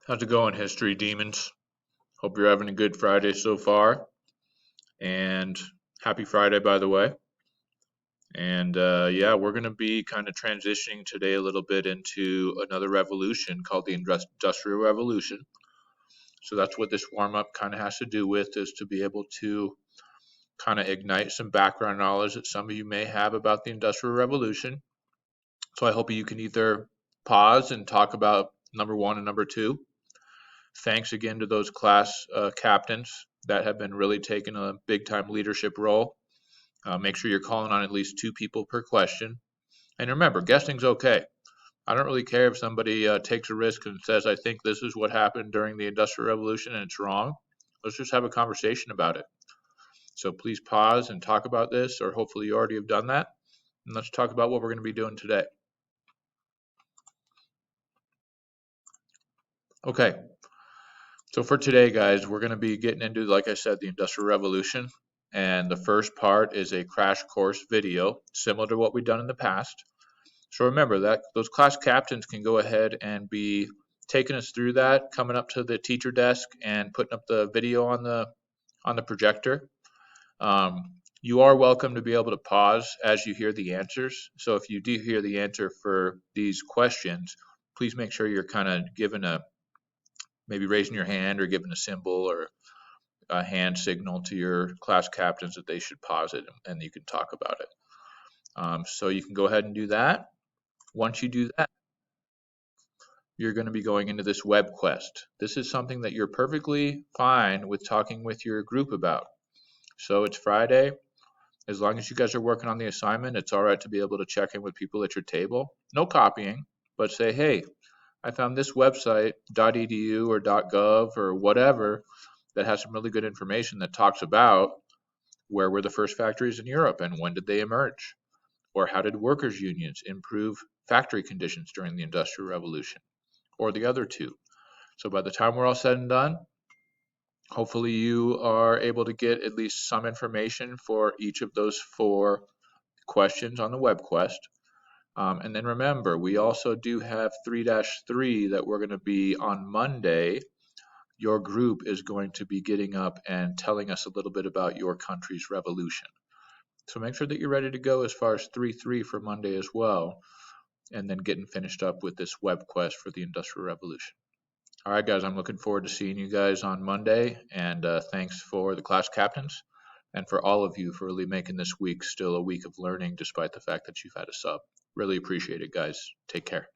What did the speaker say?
How's it going, History Demons? Hope you're having a good Friday so far. And happy Friday, by the way. And yeah, we're going to be kind of transitioning today a little bit into another revolution called the Industrial Revolution. So that's what this warm up kind of has to do with, is to be able to kind of ignite some background knowledge that some of you may have about the Industrial Revolution. So I hope you can either pause and talk about number one and number two. Thanks again to those class captains that have been really taking a big time leadership role. Make sure you're calling on at least two people per question. And remember, guessing's okay. I don't really care if somebody takes a risk and says, I think this is what happened during the Industrial Revolution and it's wrong. Let's just have a conversation about it. So please pause and talk about this, or hopefully you already have done that. And let's talk about what we're going to be doing today. Okay, so for today, guys, we're going to be getting into, like I said, the Industrial Revolution. And the first part is a crash course video, similar to what we've done in the past. So remember that those class captains can go ahead and be taking us through that, coming up to the teacher desk and putting up the video on the projector. You are welcome to be able to pause as you hear the answers. So if you do hear the answer for these questions, please make sure you're kind of giving maybe raising your hand or giving a symbol or a hand signal to your class captains that they should pause it and you can talk about it. So you can go ahead and do that. Once you do that, you're going to be going into this Webquest. This is something that you're perfectly fine with talking with your group about. So it's Friday. As long as you guys are working on the assignment, it's all right to be able to check in with people at your table. No copying, but say, hey, I found this website, .edu or .gov or whatever, that has some really good information that talks about where were the first factories in Europe and when did they emerge? Or how did workers' unions improve factory conditions during the Industrial Revolution? Or the other two. So by the time we're all said and done, hopefully you are able to get at least some information for each of those four questions on the Webquest. And then remember, we also do have 3-3 that we're going to be on Monday. Your group is going to be getting up and telling us a little bit about your country's revolution. So make sure that you're ready to go as far as 3-3 for Monday as well, and then getting finished up with this Webquest for the Industrial Revolution. All right, guys, I'm looking forward to seeing you guys on Monday, and thanks for the class captains and for all of you for really making this week still a week of learning despite the fact that you've had a sub. Really appreciate it, guys. Take care.